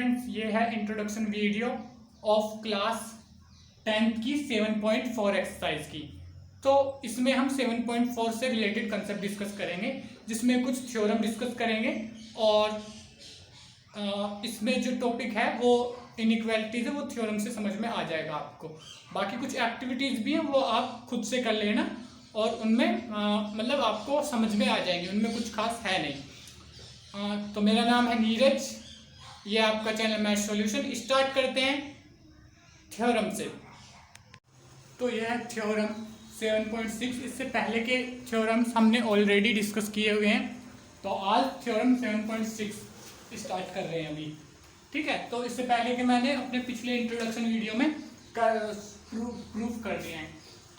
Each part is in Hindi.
स्टूडेंट्स, ये है introduction video of class 10th की 7.4 एक्सरसाइज की। तो इसमें हम 7.4 से रिलेटेड कंसेप्ट डिस्कस करेंगे, जिसमें कुछ थ्योरम डिस्कस करेंगे और इसमें जो टॉपिक है वो इनइक्वालिटीज है, वो थ्योरम से समझ में आ जाएगा आपको। बाकी कुछ एक्टिविटीज भी हैं, वो आप खुद से कर लेना और उनमें मतलब आपको समझ में आ जाएंगे, उनमें कुछ खास है नहीं। तो मेरा नाम है नीरज, ये आपका चैनल मैथ सॉल्यूशन। स्टार्ट करते हैं थ्योरम से। तो यह है थ्योरम 7.6। इससे पहले के थ्योरम्स हमने ऑलरेडी डिस्कस किए हुए हैं, तो आज थ्योरम 7.6 स्टार्ट कर रहे हैं अभी। ठीक है, तो इससे पहले के मैंने अपने पिछले इंट्रोडक्शन वीडियो में प्रूफ कर दिए हैं।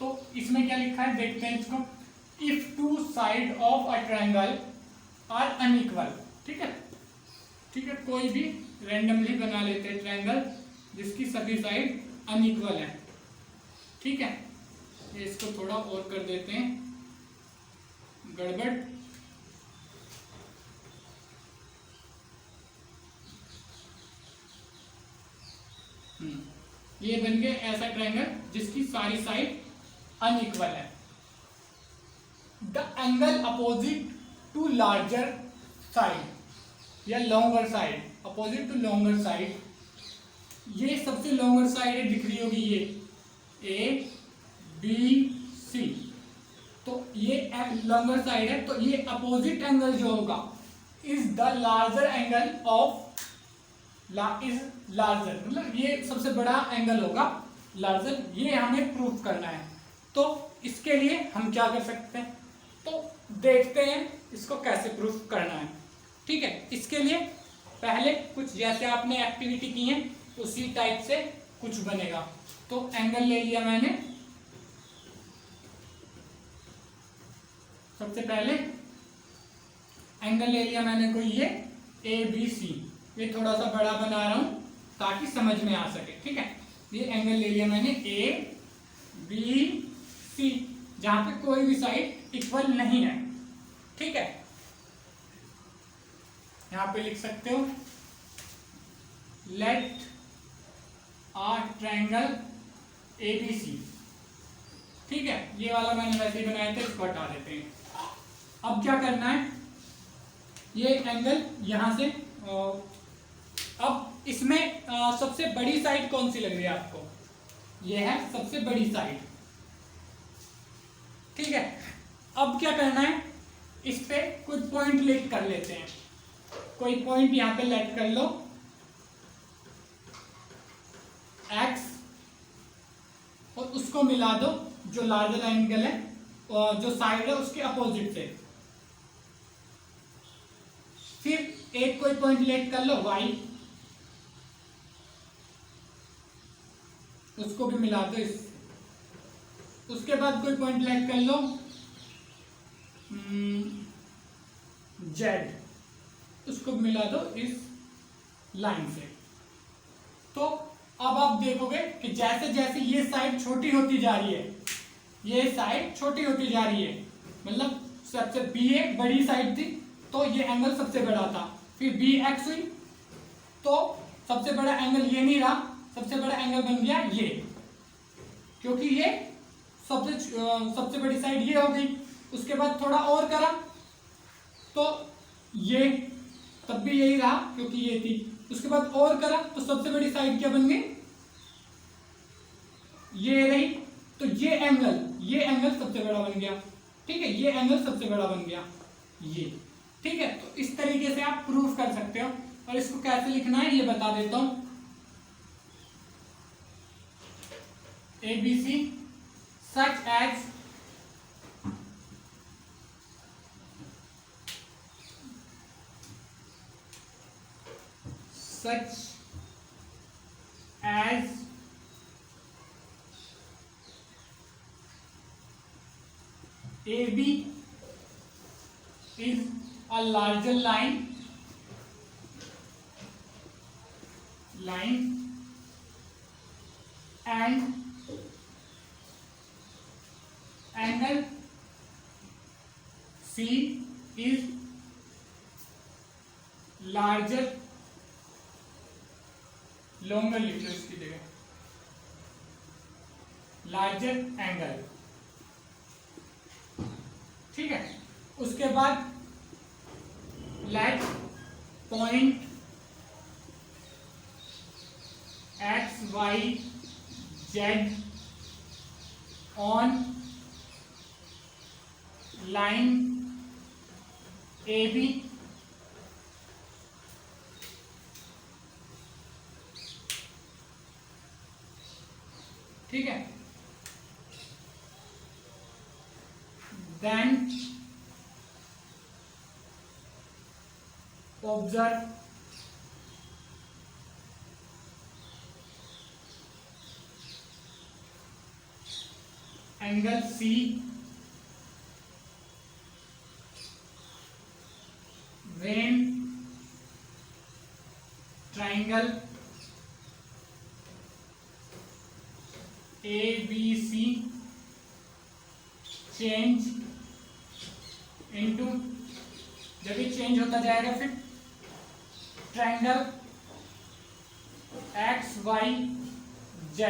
तो इसमें क्या लिखा है देखते हैं इसको। If two side of a triangle are unequal. ठीक है, ठीक है, कोई भी रैंडमली बना लेते हैं ट्रायंगल जिसकी सभी साइड अनइक्वल है। ठीक है, ये इसको थोड़ा और कर देते हैं गड़बड़। ये बन गया ऐसा ट्रायंगल जिसकी सारी साइड अनइक्वल है। The angle opposite to larger side या longer side, opposite to longer side, ये सबसे लॉन्गर साइड है, दिख रही होगी ये ए बी सी। तो ये लॉन्गर साइड है, तो ये अपोजिट एंगल जो होगा is the larger angle of is larger, मतलब ये सबसे बड़ा एंगल होगा लार्जर। ये हमें प्रूफ करना है। तो इसके लिए हम क्या कर सकते हैं, तो देखते हैं इसको कैसे प्रूफ करना है। ठीक है, इसके लिए पहले कुछ जैसे आपने एक्टिविटी की है उसी टाइप से कुछ बनेगा। तो एंगल ले लिया मैंने, सबसे पहले एंगल ले लिया मैंने कोई ये ए बी सी। ये थोड़ा सा बड़ा बना रहा हूं ताकि समझ में आ सके। ठीक है, ये एंगल ले लिया मैंने ए बी सी, जहां पे कोई भी साइड इक्वल नहीं है। ठीक है, यहां पे लिख सकते हो let a triangle A B C. ठीक है, ये वाला मैंने वैसे ही बनाया था, इसको हटा देते हैं। अब क्या करना है, ये एंगल यहां से अब इसमें सबसे बड़ी साइड कौन सी लग रही है आपको, ये है सबसे बड़ी साइड। ठीक है, अब क्या करना है, इस पे कुछ पॉइंट लेट कर लेते हैं। कोई पॉइंट यहां पे लेट कर लो x, और उसको मिला दो जो लार्जर एंगल है और जो साइड है उसके अपोजिट से। फिर एक कोई पॉइंट लेट कर लो y, उसको भी मिला दो इस। उसके बाद कोई पॉइंट लेट कर लो z, उसको भी मिला दो इस लाइन से। तो अब आप देखोगे कि जैसे जैसे ये साइड छोटी होती जा रही है, ये साइड छोटी होती जा रही है, मतलब सबसे बी एक बड़ी साइड थी तो ये एंगल सबसे बड़ा था। फिर बी एक्स हुई तो सबसे बड़ा एंगल ये नहीं रहा, सबसे बड़ा एंगल बन गया ये, क्योंकि ये सबसे बड़ी साइड ये हो गई। उसके बाद थोड़ा और करा तो ये तब भी यही रहा क्योंकि ये थी। उसके बाद और करा तो सबसे बड़ी साइड क्या बन गई, ये रही। तो ये एंगल सबसे बड़ा बन गया। ठीक है, ये एंगल सबसे बड़ा बन गया ये। ठीक है, तो इस तरीके से आप प्रूफ कर सकते हो। और इसको कैसे लिखना है ये बता देता हूं। A B C such as AB is a larger line and angle C is larger longer लिख लो इसकी जगह, लार्जर एंगल। ठीक है, उसके बाद let point X Y Z on line A B ठीक है, then observe angle C when triangle ABC change into, जब ये चेंज होता जाएगा फिर triangle XYZ,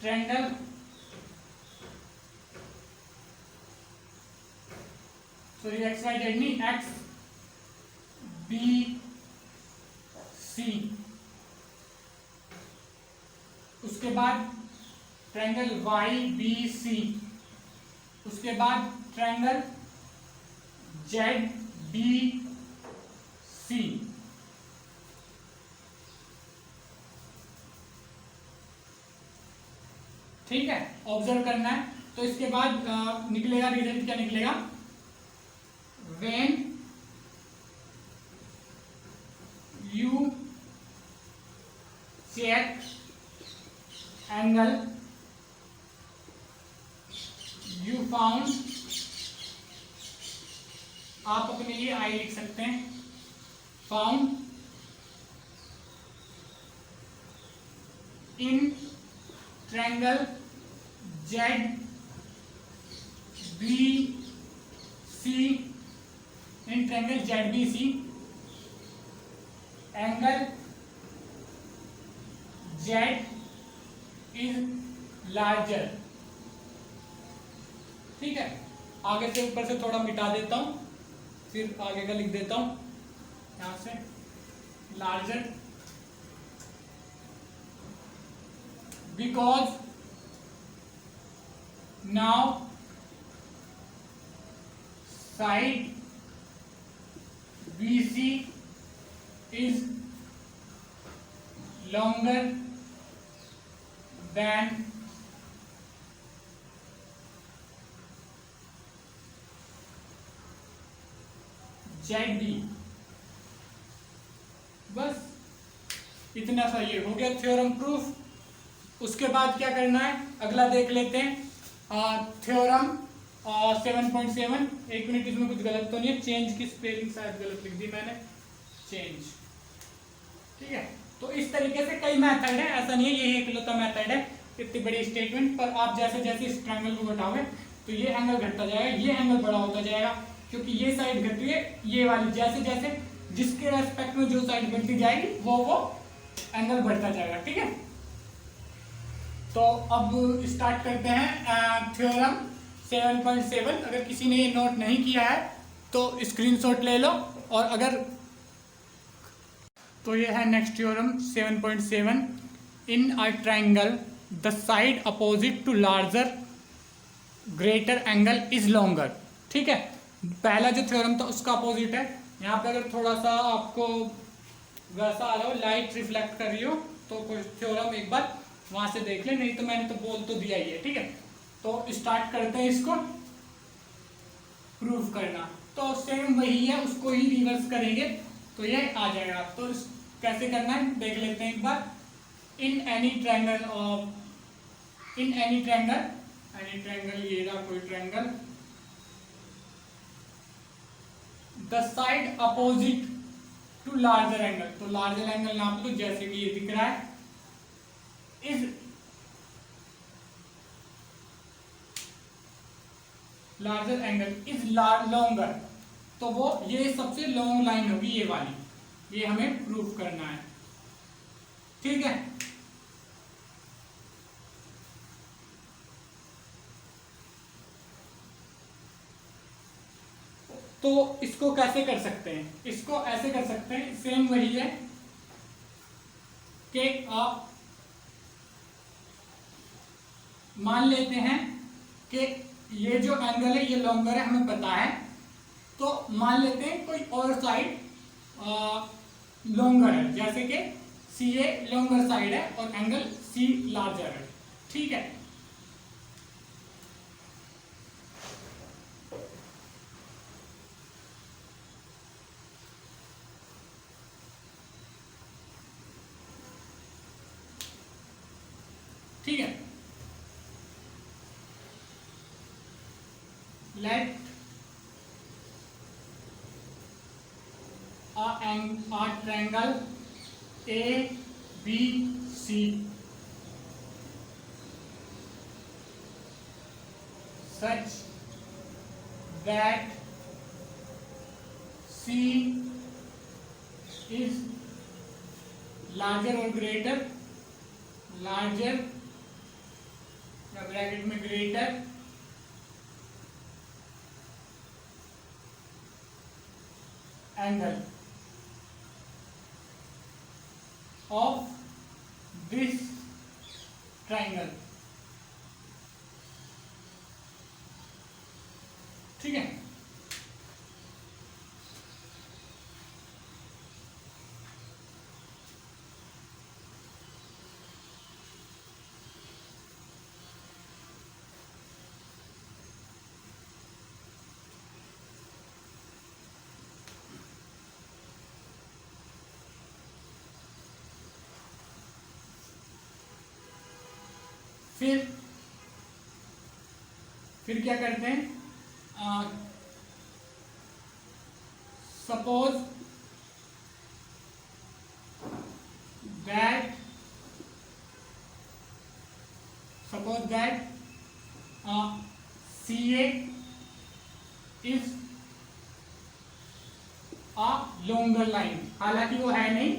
triangle sorry XYZ नहीं XBC, उसके बाद ट्रायंगल YBC, उसके बाद ट्रायंगल ZBC। ठीक है, ऑब्जर्व करना है। तो इसके बाद निकलेगा रिजल्ट, क्या निकलेगा, when you check angle you found, आप अपने लिए आई लिख सकते हैं, found in triangle ZBC, in triangle ZBC angle Z is larger। ठीक है, आगे से ऊपर से थोड़ा मिटा देता हूं, फिर आगे का लिख देता हूं यहां से, larger because now side BC is longer than ZB। बस इतना सा ये हो गया थ्योरम प्रूफ। उसके बाद क्या करना है, अगला देख लेते हैं थ्योरम 7.7। एक मिनट, इसमें कुछ गलत तो नहीं है, चेंज की स्पेलिंग शायद गलत लिख दी मैंने, चेंज। ठीक है, तो इस तरीके से कई मेथड है, ऐसा नहीं है ये एकलौता मेथड है इतनी बड़ी स्टेटमेंट पर। आप जैसे जैसे इस ट्रायंगल को घटाओगे तो ये एंगल घटता जाएगा, ये एंगल बड़ा होता जाएगा, क्योंकि ये साइड घटी है, ये वाली जैसे जैसे जिसके रेस्पेक्ट में जो साइड बढ़ती जाएगी वो एंगल बढ़ता जाएगा। ठीक है, तो अब स्टार्ट करते हैं थ्योरम 7.7। अगर किसी ने ये नोट नहीं किया है तो स्क्रीनशॉट ले लो, और अगर तो ये है next theorem 7.7। In a triangle the side opposite to larger greater angle is longer. ठीक है, पहला जो थ्योरम था उसका अपोजिट है। यहाँ पे अगर थोड़ा सा आपको वैसा आ रहा हो, लाइट रिफ्लेक्ट कर रही हो, तो कुछ थ्योरम एक बार वहां से देख ले, नहीं तो मैंने तो बोल तो दिया ही है। ठीक है, तो स्टार्ट करते हैं इसको प्रूव करना। तो सेम वही है, उसको ही रिवर्स करेंगे तो ये आ जाएगा। तो कैसे करना है देख लेते हैं एक बार। In any triangle of, in any triangle, any triangle ये रहा कोई triangle, the side opposite to larger angle, तो लार्जर एंगल नाप लो जैसे कि ये दिख रहा है, is larger angle is longer, तो वो ये सबसे लॉन्ग लाइन होगी ये वाली, ये हमें प्रूव करना है। ठीक है, तो इसको कैसे कर सकते हैं? इसको ऐसे कर सकते हैं, सेम वही है कि आप मान लेते हैं कि ये जो एंगल है ये लॉन्गर है, हमें पता है, तो मान लेते हैं कोई और साइड लॉन्गर है, जैसे कि सी ए लॉन्गर साइड है और एंगल सी लार्जर है। ठीक है, ठीक है, late a triangle A B C such that C is larger or greater, larger या ब्रैकेट में greater angle of this triangle। ठीक है, फिर क्या करते हैं, suppose that C A is a longer line, हालांकि वो है नहीं,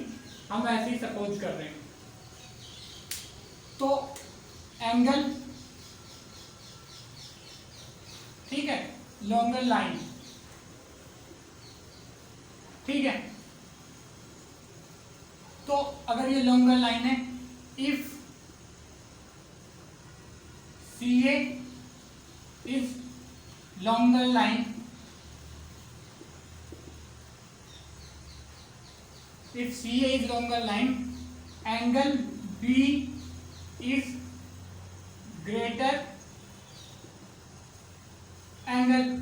हम ऐसे ही सपोज कर रहे हैं। तो एंगल, ठीक है, लॉन्गर लाइन, ठीक है, तो अगर ये लॉन्गर लाइन है, if C A is longer line, if CA is longer line, angle B is greater angle,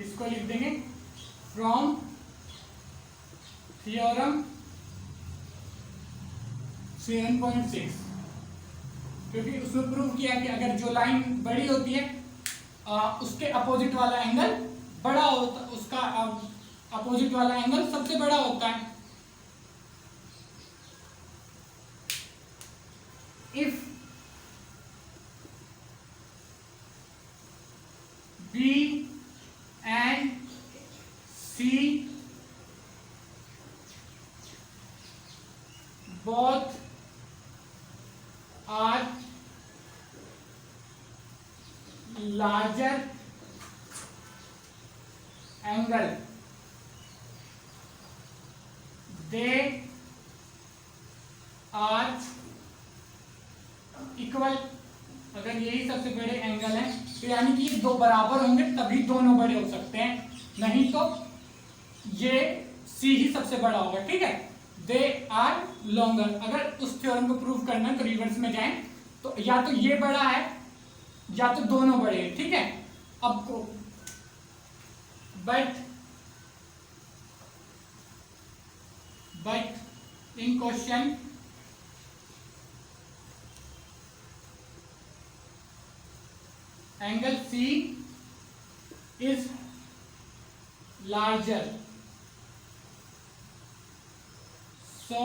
इसको लिख देंगे फ्रॉम थ्योरम 7.6, क्योंकि उसमें प्रूव किया कि अगर जो लाइन बड़ी होती है उसके अपोजिट वाला एंगल बड़ा होता, उसका अपोजिट वाला एंगल सबसे बड़ा होता है। If B and C both are larger angle, they are equal। अगर यही सबसे बड़े एंगल है तो यानी कि दो बराबर होंगे तभी दोनों बड़े हो सकते हैं, नहीं तो ये सी ही सबसे बड़ा होगा। ठीक है, दे आर लॉन्गर। अगर उस थ्योरम को प्रूव करना है तो रिवर्स में जाएं, तो या तो ये बड़ा है या तो दोनों बड़े हैं। ठीक है, अब को but in question angle C is larger, so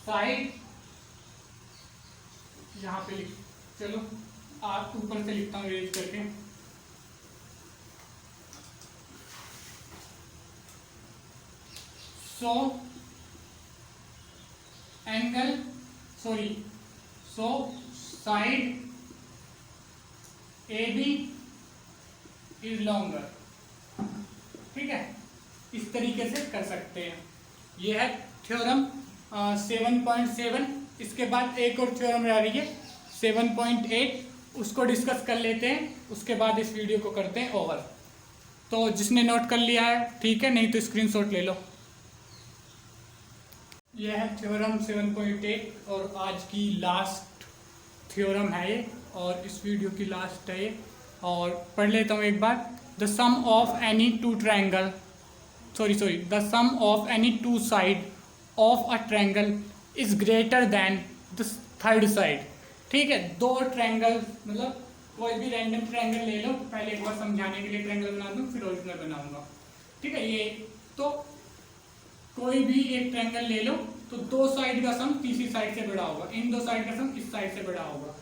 side यहाँ पे लिख, चलो आप ऊपर से लिखता हूँ रेज करके। So angle sorry so side A B is longer. ठीक है, इस तरीके से कर सकते हैं। यह है थ्योरम 7.7। इसके बाद एक और थ्योरम रह रही है 7.8, उसको डिस्कस कर लेते हैं, उसके बाद इस वीडियो को करते हैं ओवर। तो जिसने नोट कर लिया है ठीक है, नहीं तो स्क्रीनशॉट ले लो। यह है थ्योरम 7.8 और आज की लास्ट थ्योरम है ये, और इस वीडियो की लास्ट है ये। और पढ़ लेता हूँ एक बार। The sum of any two triangle the sum of any two side of a triangle is greater than the third side. ठीक है, दो ट्रायंगल मतलब कोई भी रैंडम ट्रायंगल ले लो, पहले एक बार समझाने के लिए ट्रायंगल बना दूँ फिर ओरिजिनल बनाऊंगा। ठीक है, ये तो कोई भी एक ट्रायंगल ले लो तो दो साइड का सम तीसरी साइड से बड़ा होगा, इन दो साइड का सम इस साइड से बड़ा होगा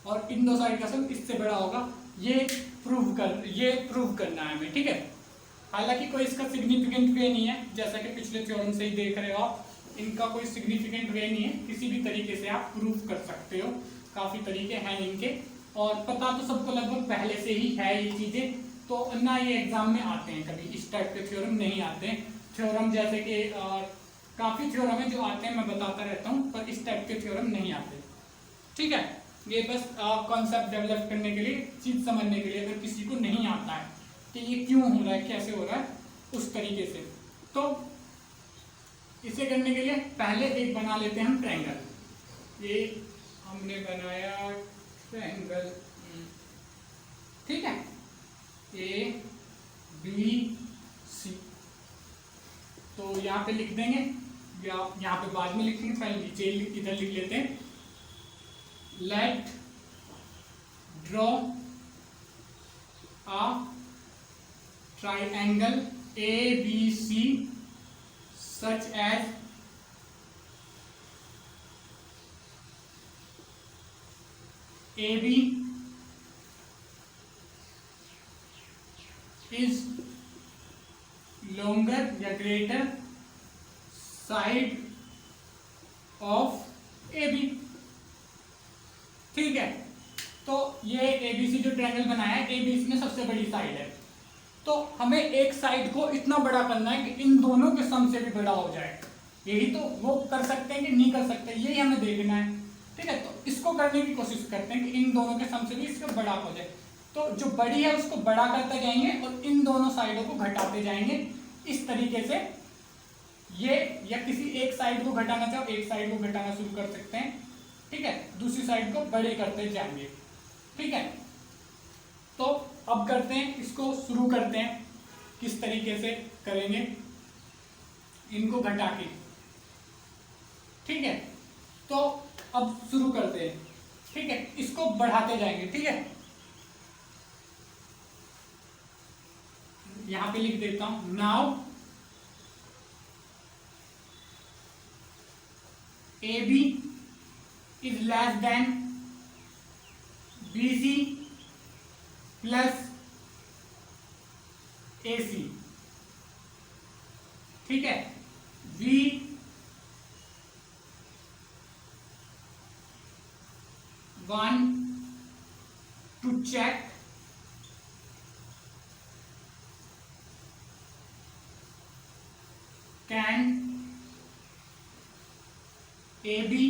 और इन दो साइड का सम इससे बड़ा होगा। ये प्रूव करना है हमें। ठीक है, हालांकि कोई इसका सिग्निफिकेंट वे नहीं है, जैसा कि पिछले थ्योरम से ही देख रहे हो आप, इनका कोई सिग्निफिकेंट वे नहीं है, किसी भी तरीके से आप प्रूव कर सकते हो। काफी तरीके हैं इनके और पता तो सबको लगभग पहले से ही है ये चीजें, तो ना ये एग्जाम में आते हैं, कभी इस टाइप के थ्योरम नहीं आते हैं। थ्योरम जैसे कि काफी थ्योरम है जो आते हैं, मैं बताता रहता हूँ, पर इस टाइप के थ्योरम नहीं आते। ठीक है, ये बस कॉन्सेप्ट डेवलप करने के लिए, चीज समझने के लिए, अगर किसी को नहीं आता है कि ये क्यों हो रहा है, कैसे हो रहा है, उस तरीके से। तो इसे करने के लिए पहले एक बना लेते हैं हम ट्रायंगल। ये हमने बनाया ट्रायंगल, ठीक है, ए बी सी। तो यहाँ पे लिख देंगे या यहाँ पे बाद में लिखेंगे, पहले नीचे इधर लिख लेते हैं। Let draw a triangle ABC such as AB is longer या greater side of AB। ठीक है, तो ये एबीसी जो ट्रायंगल बनाया है, एबीसी में सबसे बड़ी साइड है, तो हमें एक साइड को इतना बड़ा करना है कि इन दोनों के सम से भी बड़ा हो जाए। यही तो वो कर सकते हैं कि नहीं कर सकते, यही हमें देखना है। ठीक है, तो इसको करने की कोशिश करते हैं कि इन दोनों के सम से भी इसका बड़ा हो जाए। तो जो बड़ी है उसको बड़ा करते जाएंगे और इन दोनों साइडों को घटाते जाएंगे इस तरीके से। ये या किसी एक साइड को घटाना चाहो, एक साइड को घटाना शुरू कर सकते हैं। ठीक है, दूसरी साइड को बड़े करते जाएंगे। ठीक है, तो अब करते हैं, इसको शुरू करते हैं, किस तरीके से करेंगे इनको घटा के। ठीक है, तो अब शुरू करते हैं। ठीक है, इसको बढ़ाते जाएंगे। ठीक है, यहां पे लिख देता हूं, now AB is less than BC plus AC। ठीक है, we want to check can AB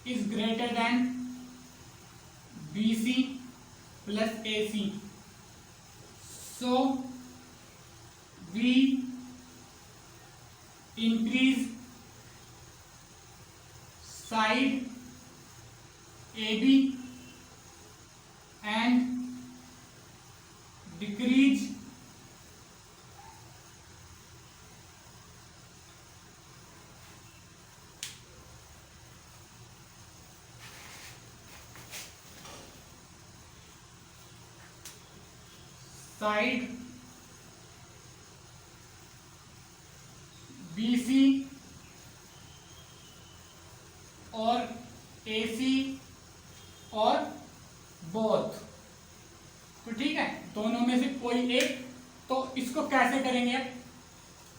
is greater than BC plus AC, so we increase side AB and decrease side BC और और बोथ, तो ठीक है, दोनों में से कोई एक। तो इसको कैसे करेंगे अब?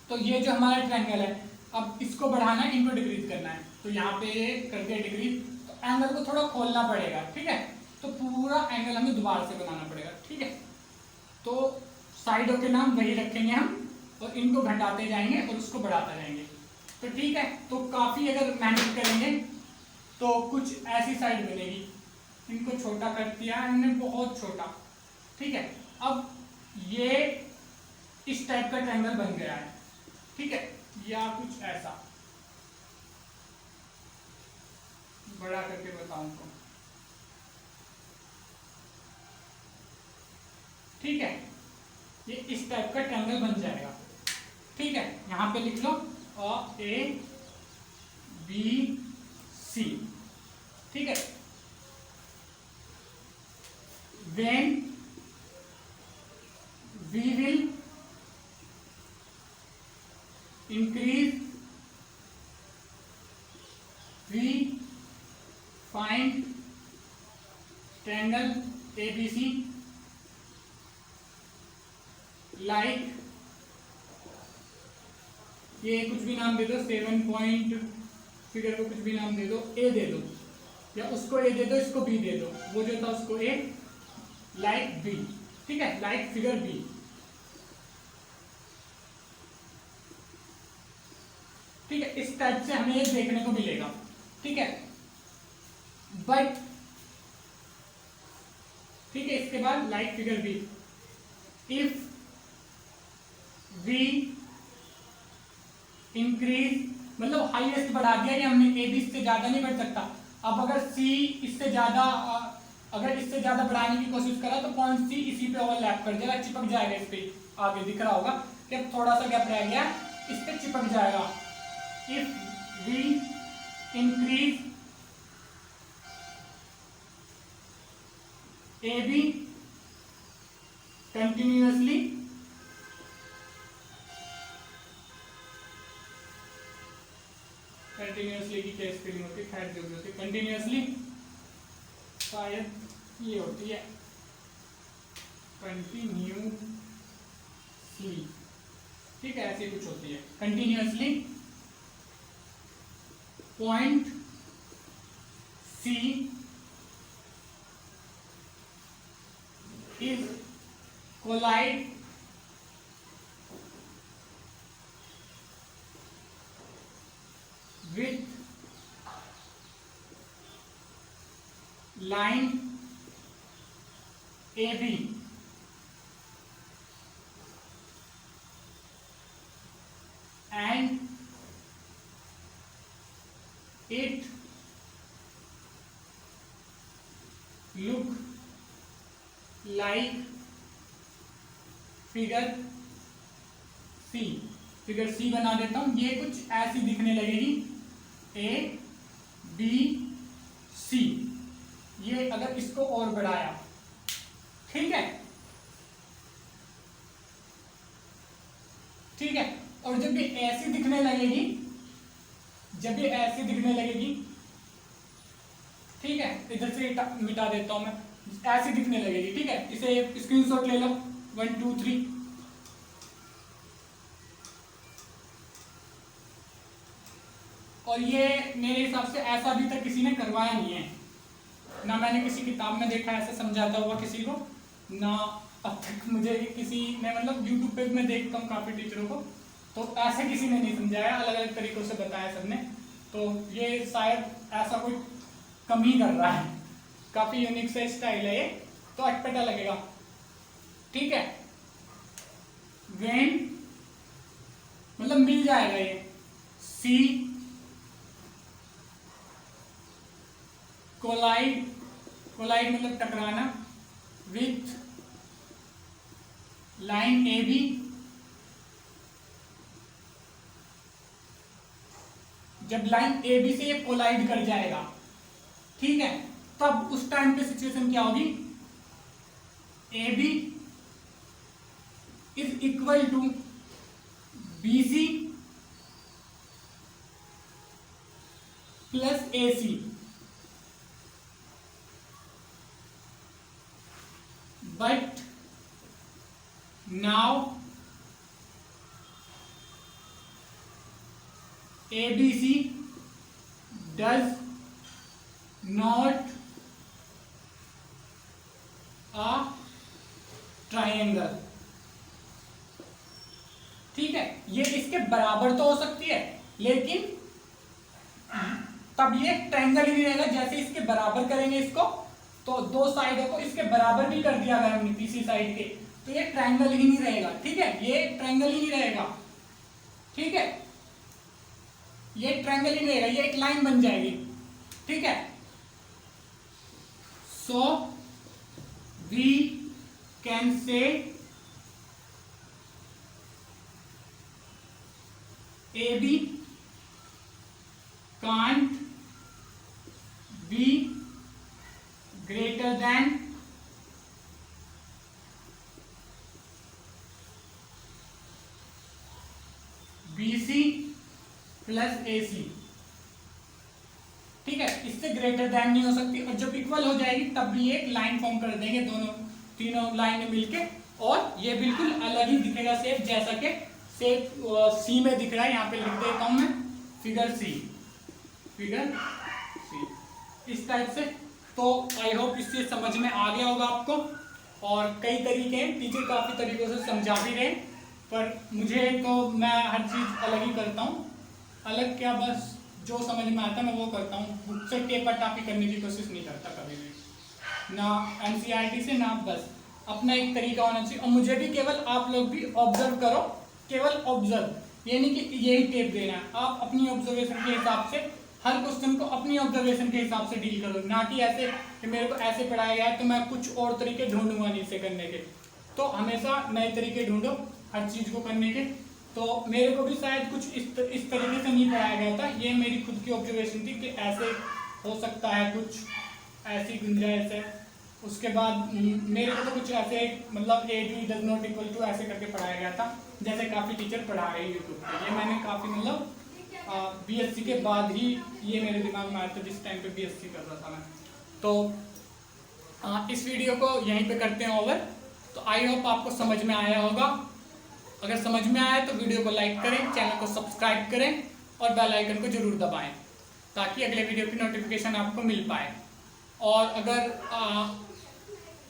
तो ये जो हमारा ट्रायंगल है, अब इसको बढ़ाना है, इनको डिक्रीज करना है। तो यहाँ पे कर दिया डिक्रीज, तो एंगल को थोड़ा खोलना पड़ेगा, ठीक है। तो पूरा एंगल हमें दोबारा से बनाना पड़ेगा, ठीक है। तो साइडों के नाम वही रखेंगे हम, और इनको घटाते जाएंगे और उसको बढ़ाते जाएंगे, तो ठीक है। तो काफी अगर मेहनत करेंगे तो कुछ ऐसी साइड बनेगी। इनको छोटा कर दिया हमने, बहुत छोटा, ठीक है। अब ये इस टाइप का ट्रायंगल बन गया है, ठीक है, या कुछ ऐसा। बड़ा करके बताऊं तो, ठीक है, ये इस टाइप का ट्रायंगल बन जाएगा, ठीक है। यहां पे लिख लो ए बी सी, ठीक है। When we will increase we find triangle ABC like, ये कुछ भी नाम दे दो, 7 पॉइंट फिगर को कुछ भी नाम दे दो, ए दे दो, या उसको ए दे दो, इसको बी दे दो, वो जो था उसको ए, लाइक बी, ठीक है, लाइक फिगर बी। ठीक है, इस टाइप से हमें ये देखने को मिलेगा, ठीक है। बट ठीक है, इसके बाद like figure B, if we increase, मतलब हाईएस्ट बढ़ा दिया कि हमने, ए बी इससे ज्यादा नहीं बढ़ सकता। अब अगर सी इससे ज्यादा, अगर इससे ज्यादा बढ़ाने की कोशिश करा तो पॉइंट सी इसी पे ओवरलैप कर जाएगा, चिपक जाएगा इस पे, आगे दिख रहा होगा कि अब थोड़ा सा गैप रह गया, इस पे चिपक जाएगा। If we increase AB continuously, continuously की क्या स्पेलिंग होती है, खैर जो भी होती है, कंटिन्यूसली शायद ये होती है कंटिन्यूसली, ठीक है, ऐसी कुछ होती है continuously. Point C is collide with line AB and it look like figure C। Figure C बना देता हूं, ये कुछ ऐसी दिखने लगेगी, ए बी सी। ये अगर इसको और बढ़ाया, ठीक है, ठीक है, और जब ये ऐसी दिखने लगेगी, जब ये ऐसी दिखने लगेगी, ठीक है, इधर से मिटा देता हूं मैं, ऐसी दिखने लगेगी, ठीक है। इसे स्क्रीनशॉट ले लो, 1 2 3। और ये मेरे हिसाब से ऐसा अभी तक किसी ने करवाया नहीं है, ना मैंने किसी किताब में देखा ऐसे समझाता हुआ किसी को, ना अब तक मुझे किसी ने, मतलब यूट्यूब पे मैं देखता हूँ काफ़ी टीचरों को, तो ऐसे किसी ने नहीं समझाया, अलग अलग तरीकों से बताया सबने। तो ये शायद ऐसा कोई कम ही कर रहा है, काफ़ी यूनिक सा स्टाइल है ये, तो अटपटा लगेगा, ठीक है। वेन मतलब मिल जाएगा ये, सी कोलाइड, कोलाइड मतलब टकराना, विथ लाइन ए बी, जब लाइन ए बी से ये कोलाइड कर जाएगा, ठीक है, तब उस टाइम पे सिचुएशन क्या होगी, A B is equal to B C plus A C, but now ABC does not a triangle। ठीक है, ये इसके बराबर तो हो सकती है लेकिन तब ये ट्रायंगल ही नहीं रहेगा। जैसे इसके बराबर करेंगे इसको तो दो साइडों को इसके बराबर भी कर दिया अगर हमने तीसरी साइड के, तो ये ट्रायंगल ही नहीं रहेगा। ठीक है, ये ट्रायंगल ही नहीं रहेगा। ठीक है, ये ट्रायंगल ही नहीं रहेगा, ये एक लाइन बन जाएगी। ठीक है, so we can say AB can't be greater than BC plus AC। ठीक है, इससे ग्रेटर देन नहीं हो सकती, और जब इक्वल हो जाएगी तब भी एक लाइन फॉर्म कर देंगे दोनों तीनों लाइनें मिलके, और ये बिल्कुल अलग ही दिखेगा शेप, जैसा कि शेप सी में दिख रहा है। यहाँ पे लिख देता हूं मैं फिगर सी, फिगर सी इस टाइप से। तो आई होप इससे समझ में आ गया होगा आपको। और कई तरीके हैं, टीचर काफ़ी तरीकों से समझा भी रहे, पर मुझे तो मैं हर चीज़ अलग ही करता हूँ। अलग क्या, बस जो समझ में आता है मैं वो करता हूँ। बुक से टेपर टापी करने की कोशिश नहीं करता कभी भी, ना NCERT से, ना बस अपना एक तरीका होना चाहिए। और मुझे भी केवल आप लोग भी ऑब्जर्व करो, केवल ऑब्जर्व, ये नहीं कि यही टेप देना है। आप अपनी ऑब्जर्वेशन के हिसाब से हर क्वेश्चन को अपनी ऑब्जर्वेशन के हिसाब से डील करो, ना कि ऐसे कि मेरे को ऐसे पढ़ाया गया है तो मैं कुछ और तरीके ढूंढूंगा नीचे करने के। तो हमेशा नए तरीके ढूंढो हर चीज़ को करने के। तो मेरे को भी शायद कुछ इस तरीके से नहीं पढ़ाया गया था, ये मेरी खुद की ऑब्जर्वेशन थी कि ऐसे हो सकता है, कुछ ऐसी गुंजाइश है। उसके बाद मेरे को तो कुछ ऐसे मतलब AB does not equal to ऐसे करके पढ़ाया गया था, जैसे काफ़ी टीचर पढ़ा रहे हैं यूट्यूब पे। ये मैंने काफ़ी मतलब BSc के बाद ही ये मेरे दिमाग में आया था, जिस टाइम पे BSc कर रहा था मैं। तो इस वीडियो को यहीं पे करते हैं ओवर। तो आई होप आपको समझ में आया होगा। अगर समझ में आया तो वीडियो को लाइक करें, चैनल को सब्सक्राइब करें और बेल आइकन को जरूर दबाएं, ताकि अगले वीडियो की नोटिफिकेशन आपको मिल पाए। और अगर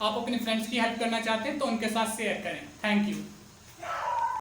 आप अपने फ्रेंड्स की हेल्प करना चाहते हैं तो उनके साथ शेयर करें। Thank you.